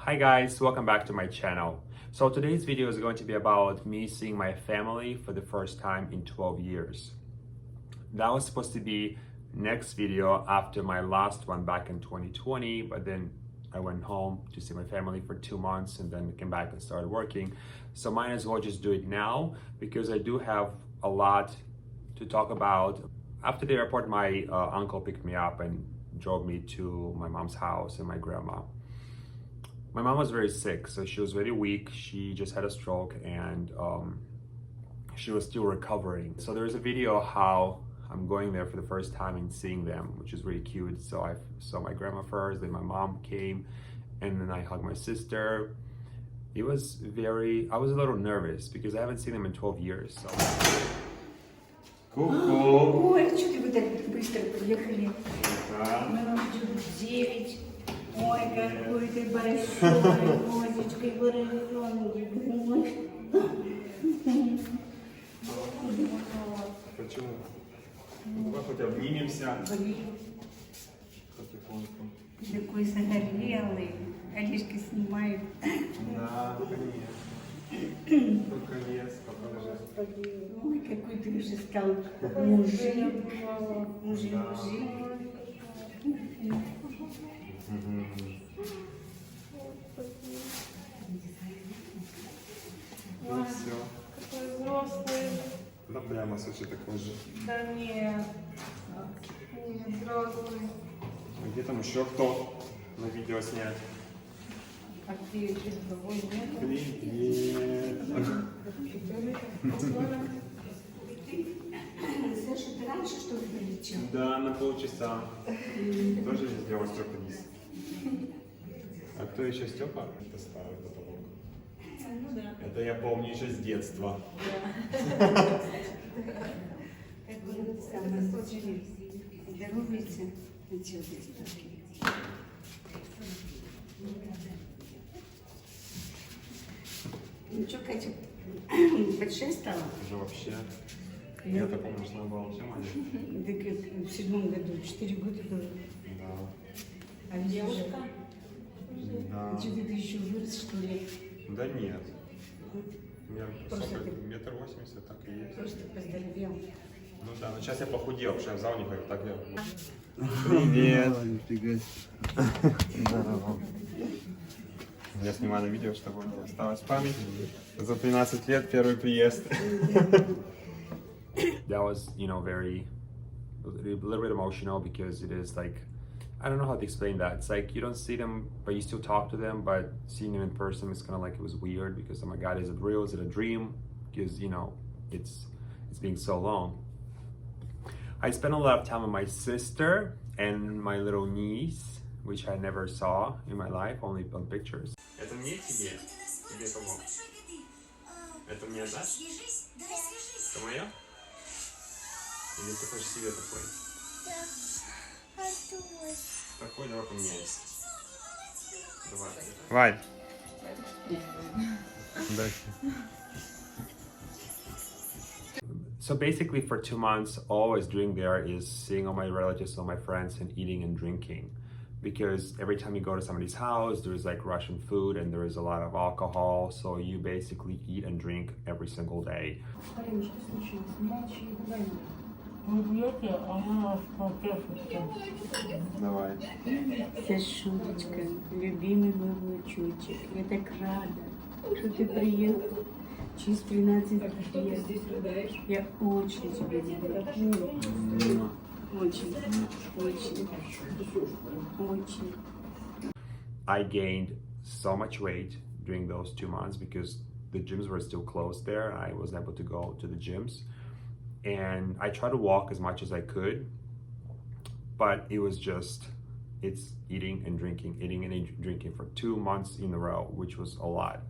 Hi guys, welcome back to my channel. So today's video is going to be about me seeing my family for the first time in 12 years. That was supposed to be next video after my last one back in 2020, but then I went home to see my family for 2 months and then came back and started working. So might as well just do it now because I do have a lot to talk about. After the airport, my uncle picked me up and drove me to my mom's house and my grandma. My mom was very sick, so she was very weak. She just had a stroke and she was still recovering. So there is a video how I'm going there for the first time and seeing them, which is really cute. So I saw my grandma first, then my mom came, and then I hugged my sister. It was I was a little nervous because I haven't seen them in 12 years. So. Ку-ку! Ой, что ты вы так быстро приехали? Ну, 9. Ой, какой ты большой, мозечка, и ворожонок. Почему? Давай хоть обнимемся. Такой загорелый. Олежка снимает. Да, конечно. Наконец-то, покажи. Ой, какой ты уже стал мужик. Мужик. Ну все. Какой взрослый. Да прямо, слушай, такой же. Да нет. Не взрослый. А где там еще кто на видео снять? А где перед тобой нет? Привет. Саша, ты раньше что ли прилетел? Да, на полчаса. Тоже не сделал Степа низ. А кто еще Степа? Это старый потолок. Ну да. Это я помню еще с детства. Какой самый здоровается. Ничего здесь так. Ну что, Катя, большая стала? Уже вообще. Я-то помню, что она была вообще маленькая. Да как в 7 году, 4 года было. Да. А ведь уже... Да. Что ты еще вырос, что ли? Да нет. У меня Просто ты- 1,80 м, так и есть. Просто поздоровел. Ну да, но сейчас я похудел, потому что я в зал не ходил, так я... Привет. Здорово. Я снимаю на видео, чтобы мне осталась память. За 13 лет первый приезд. That was, a little bit emotional because it is like, I don't know how to explain that. It's like you don't see them, but you still talk to them, but seeing them in person is kind of like it was weird because, oh my God, is it real? Is it a dream? Because, it's been so long. I spent a lot of time with my sister and my little niece, which I never saw in my life, only on pictures. Это мне тебе? Тебе помог? Это мне отдашь? Это мое? Или ты хочешь себе такой? Такой, давай поменяемся. Давай. Вань. So basically for 2 months, all I was doing there is seeing all my relatives, all my friends and eating and drinking. Because every time you go to somebody's house, there's like Russian food and there is a lot of alcohol. So you basically eat and drink every single day. Марин, что случилось? Молчи, дай мне. Вы пьете, а мы вас полтешим. Давай. Сашулечка, любимый мой внучочек, я так рада, что ты приехал через 13 лет. Я очень тебя люблю. Очень. I gained so much weight during those 2 months because the gyms were still closed there. I wasn't able to go to the gyms. And I tried to walk as much as I could, but it was it's eating and drinking for 2 months in a row, which was a lot.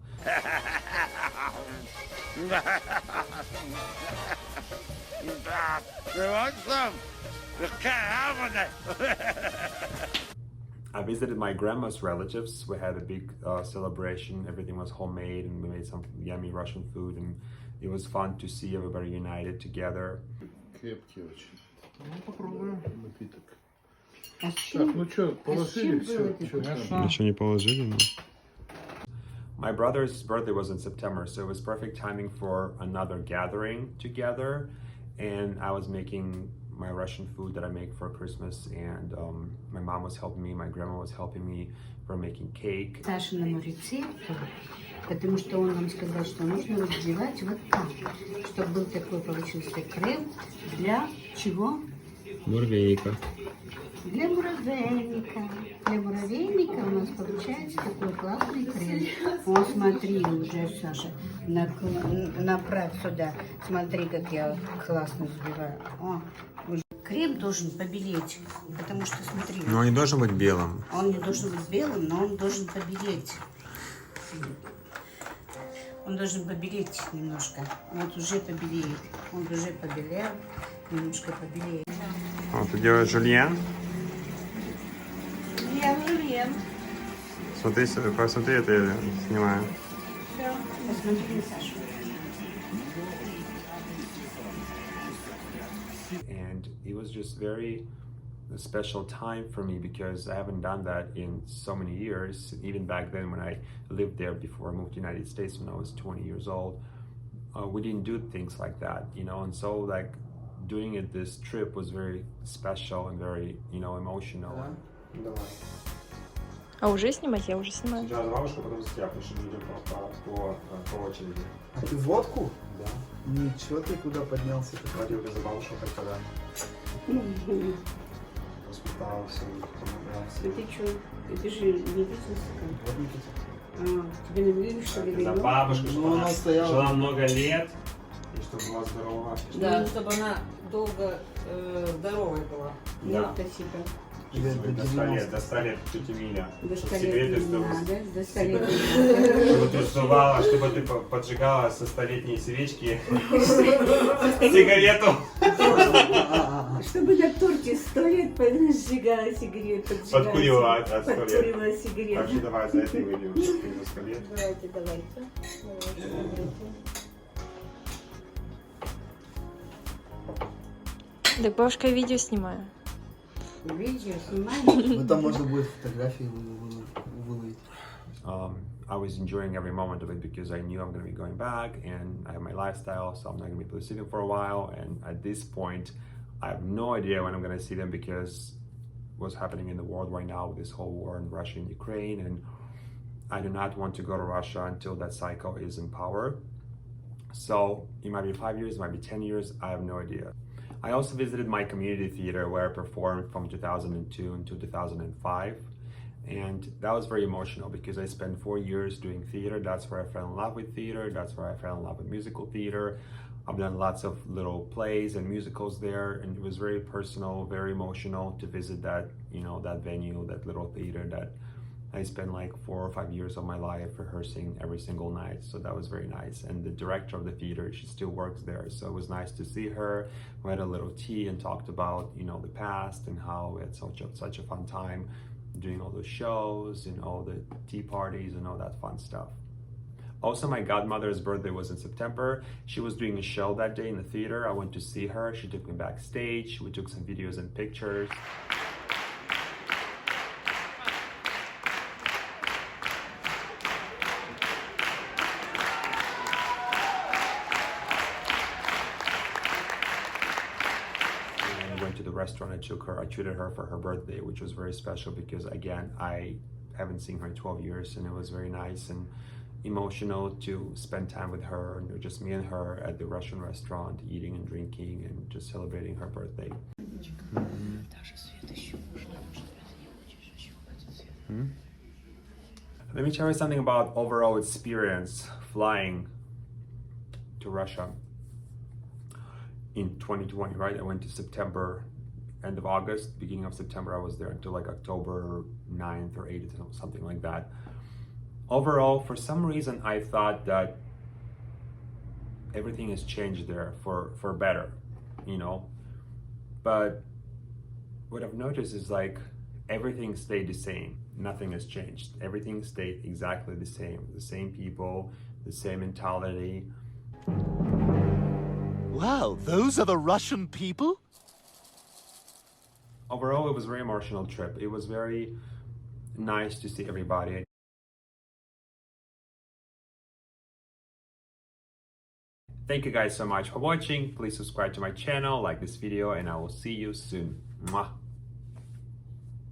I visited my grandma's relatives. We had a big celebration. Everything was homemade and we made some yummy Russian food and it was fun to see everybody united together. Крепкий очень. Ну, попробуем напиток. А с Так, чем? ну что, положили чем все? было это? Чё там? Еще не положили, но... My brother's birthday was in September, so it was perfect timing for another gathering together. And I was making my Russian food that I make for Christmas, and my mom was helping me, my grandma was helping me. We're making cake. Сашиному рецепту, потому что он нам сказал, что нужно раздевать вот так, чтобы был такой получился крем для чего? Муравейка. Для муравейника. Для муравейника у нас получается такой классный крем. О, смотри уже, Саша, направь сюда. Смотри, как я классно взбиваю. О, уже. Крем должен побелеть, потому что, смотри, Но он не должен быть белым. он не должен быть белым, но он должен побелеть. Он должен побелеть немножко. Вот уже побелеет. Он уже побелел, немножко побелеет. Вот ты делаешь жульен. Я жульен. Смотри, посмотри, это я снимаю. Все, посмотри на Сашу. And it was just very a special time for me because I haven't done that in so many years. Even back then when I lived there before I moved to the United States when I was 20 years old, we didn't do things like that, you know, and so like doing it this trip was very special and very, you know, emotional. Давай. А уже снимать? Я уже снимаю. Сначала бабушка, потом я, потому что мы идем по очереди. А ты водку? Да. Ничего ты куда поднялся? Смотрел за бабушкой, когда воспитался, А ты что? Ты же не видел стакан? Тебе налили, что ли, за вино? бабушку, Ну, чтобы она она стояла. жила много лет, и чтобы была здорова. Да, чтобы она долго здоровой была. Нет, Да. спасибо. До 100 лет, до 100 лет тетя Миля. До 100 Чтобы лет тебе не ты надо, до 100 лет не надо. чтобы ты сдувала, чтобы ты поджигала со столетней свечки сигарету. Чтобы на торте 100 лет сжигала сигарету. Подкуривала от 100 лет. Подкурила Так сигарету. что давай за это и выйдем. Ты за 100 лет. Давайте. Так бабушка, я видео снимаю. Видео снимаешь? Ну там можно будет фотографии выловить. I was enjoying every moment of it because I knew I'm going to be going back and I have my lifestyle, so I'm not going to be sleeping for a while. And at this point, I have no idea when I'm going to see them because what's happening in the world right now with this whole war in Russia and Ukraine. And I do not want to go to Russia until that cycle is in power. So it might be 5 years, it might be 10 years, I have no idea. I also visited my community theater where I performed from 2002 until 2005. And that was very emotional because I spent 4 years doing theater. That's where I fell in love with theater. That's where I fell in love with musical theater. I've done lots of little plays and musicals there, and it was very personal, very emotional to visit that, you know, that venue, that little theater that I spent like 4 or 5 years of my life rehearsing every single night. So that was very nice. And the director of the theater, she still works there. So it was nice to see her. We had a little tea and talked about, you know, the past and how we had such a fun time doing all those shows and all the tea parties and all that fun stuff. Also, my godmother's birthday was in September. She was doing a show that day in the theater. I went to see her. She took me backstage. We took some videos and pictures. To the restaurant, I treated her for her birthday, which was very special because again, I haven't seen her in 12 years and it was very nice and emotional to spend time with her, and just me and her at the Russian restaurant, eating and drinking and just celebrating her birthday. Let me tell you something about overall experience flying to Russia. In 2020, right? I went to September, end of August, beginning of September. I was there until like October 9th or 8th, something like that. Overall, for some reason, I thought that everything has changed there for better, you know? But what I've noticed is like everything stayed the same. Nothing has changed. Everything stayed exactly the same people, the same mentality. Wow, those are the Russian people? Overall, it was a very emotional trip. It was very nice to see everybody. Thank you guys so much for watching. Please subscribe to my channel, like this video, and I will see you soon. Mwah.